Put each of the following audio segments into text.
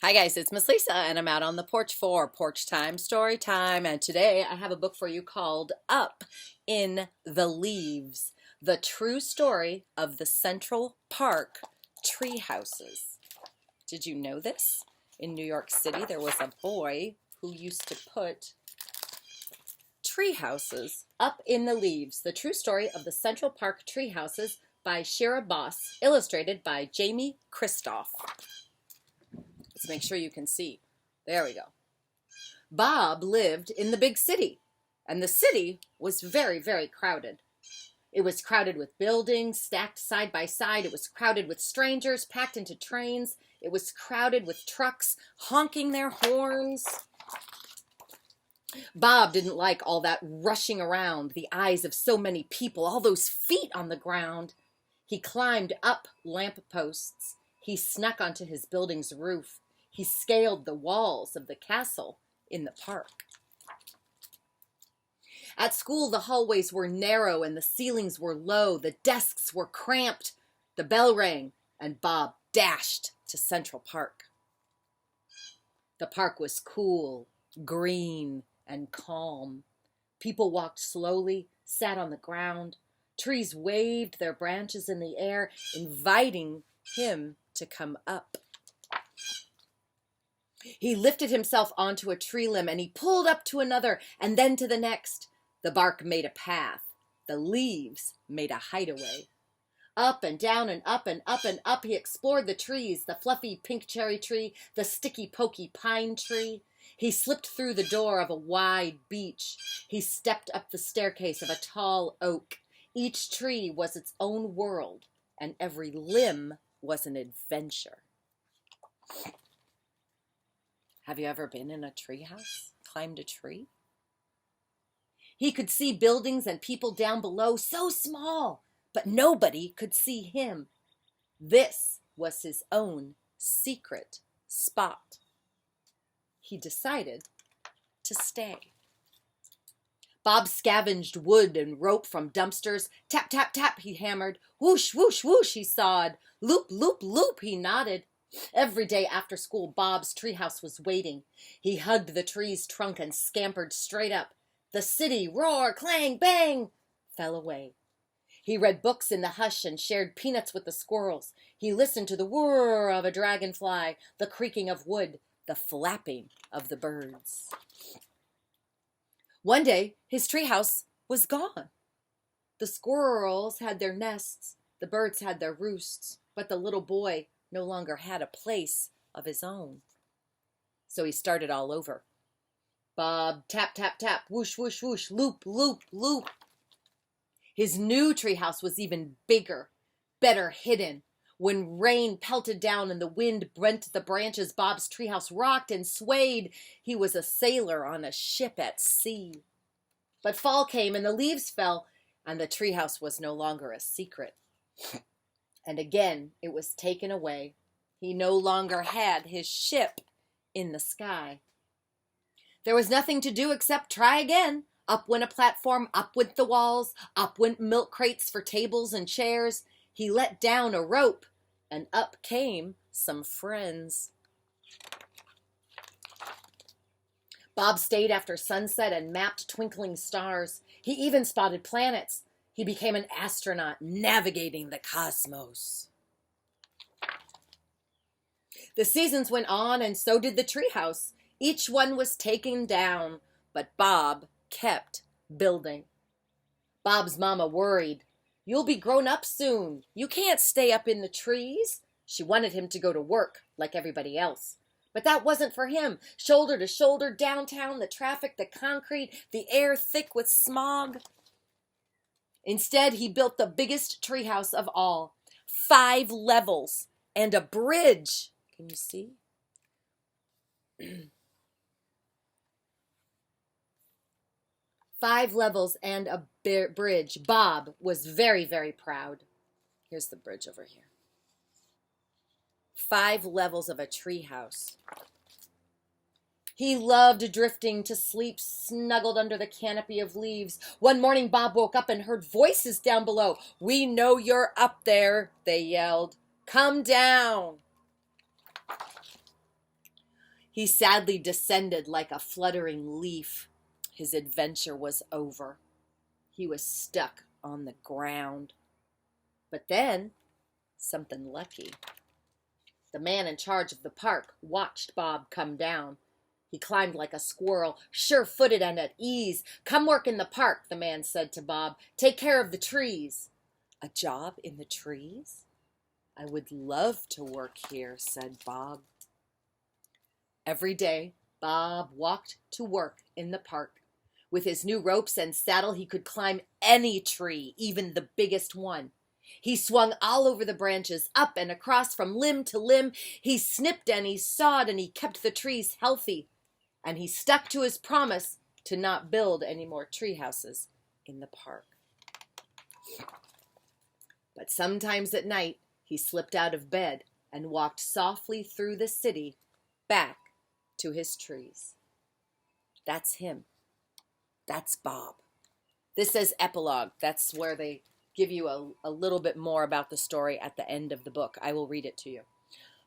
Hi guys, it's Miss Lisa and I'm out on the porch for Porch Time Story Time, and today I have a book for you called Up in the Leaves, the true story of the Central Park treehouses. Did you know this? In New York City there was a boy who used to put treehouses up in the leaves, the true story of the Central Park treehouses by Shira Boss, illustrated by Jamie Kristoff. Let's make sure you can see. There we go. Bob lived in the big city, and the city was very, very crowded. It was crowded with buildings stacked side by side. It was crowded with strangers packed into trains. It was crowded with trucks honking their horns. Bob didn't like all that rushing around, the eyes of so many people, all those feet on the ground. He climbed up lamp posts. He snuck onto his building's roof. He scaled the walls of the castle in the park. At school, the hallways were narrow and the ceilings were low. The desks were cramped. The bell rang, and Bob dashed to Central Park. The park was cool, green, and calm. People walked slowly, sat on the ground. Trees waved their branches in the air, inviting him to come up. He lifted himself onto a tree limb and he pulled up to another and then to the next. The bark made a path. The leaves made a hideaway. Up and down and up and up and up he explored the trees, the fluffy pink cherry tree, the sticky pokey pine tree. He slipped through the door of a wide beech. He stepped up the staircase of a tall oak. Each tree was its own world, and every limb was an adventure. Have you ever been in a treehouse? Climbed a tree? He could see buildings and people down below, so small, but nobody could see him. This was his own secret spot. He decided to stay. Bob scavenged wood and rope from dumpsters. Tap, tap, tap, he hammered. Whoosh, whoosh, whoosh, he sawed. Loop, loop, loop, he nodded. Every day after school, Bob's treehouse was waiting. He hugged the tree's trunk and scampered straight up. The city, roar, clang, bang, fell away. He read books in the hush and shared peanuts with the squirrels. He listened to the whir of a dragonfly, the creaking of wood, the flapping of the birds. One day, his treehouse was gone. The squirrels had their nests, the birds had their roosts, but the little boy no longer had a place of his own. So he started all over. Bob, tap, tap, tap, whoosh, whoosh, whoosh, loop, loop, loop. His new treehouse was even bigger, better hidden. When rain pelted down and the wind bent the branches, Bob's treehouse rocked and swayed. He was a sailor on a ship at sea. But fall came and the leaves fell, and the treehouse was no longer a secret. And again it was taken away. He no longer had his ship in the sky. There was nothing to do except try again. Up went a platform, up went the walls, up went milk crates for tables and chairs. He let down a rope, and up came some friends. Bob stayed after sunset and mapped twinkling stars. He even spotted planets. He became an astronaut navigating the cosmos. The seasons went on, and so did the treehouse. Each one was taken down, but Bob kept building. Bob's mama worried. You'll be grown up soon. You can't stay up in the trees. She wanted him to go to work like everybody else. But that wasn't for him. Shoulder to shoulder, downtown, the traffic, the concrete, the air thick with smog. Instead, he built the biggest treehouse of all. 5 levels and a bridge. Can you see? 5 levels and a bridge. Bob was very, very proud. Here's the bridge over here. 5 levels of a treehouse. He loved drifting to sleep, snuggled under the canopy of leaves. One morning, Bob woke up and heard voices down below. "We know you're up there," they yelled. "Come down." He sadly descended like a fluttering leaf. His adventure was over. He was stuck on the ground. But then, something lucky. The man in charge of the park watched Bob come down. He climbed like a squirrel, sure-footed and at ease. "Come work in the park," the man said to Bob. "Take care of the trees." "A job in the trees? I would love to work here," said Bob. Every day, Bob walked to work in the park. With his new ropes and saddle, he could climb any tree, even the biggest one. He swung all over the branches, up and across from limb to limb. He snipped and he sawed, and he kept the trees healthy. And he stuck to his promise to not build any more tree houses in the park. But sometimes at night, he slipped out of bed and walked softly through the city back to his trees. That's him. That's Bob. This says epilogue. That's where they give you a little bit more about the story at the end of the book. I will read it to you.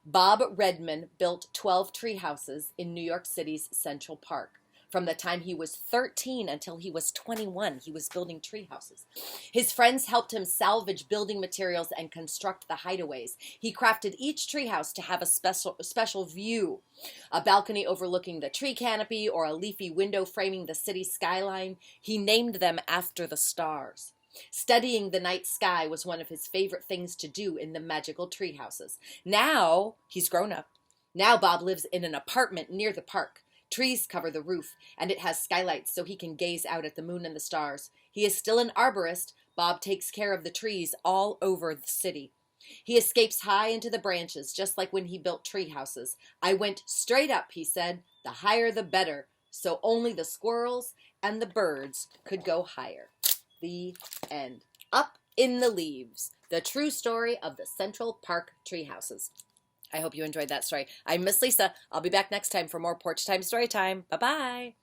Bob Redman built 12 tree houses in New York City's Central Park. From the time he was 13 until he was 21, he was building tree houses. His friends helped him salvage building materials and construct the hideaways. He crafted each tree house to have a special view, a balcony overlooking the tree canopy or a leafy window framing the city skyline. He named them after the stars. Studying the night sky was one of his favorite things to do in the magical tree houses. Now he's grown up. Now Bob lives in an apartment near the park. Trees cover the roof, and it has skylights so he can gaze out at the moon and the stars. He is still an arborist. Bob takes care of the trees all over the city. He escapes high into the branches, just like when he built tree houses. "I went straight up," he said. "The higher the better, so only the squirrels and the birds could go higher." The end. Up in the leaves. The true story of the Central Park tree houses. I hope you enjoyed that story. I'm Miss Lisa. I'll be back next time for more Porch Time Story Time. Bye-bye.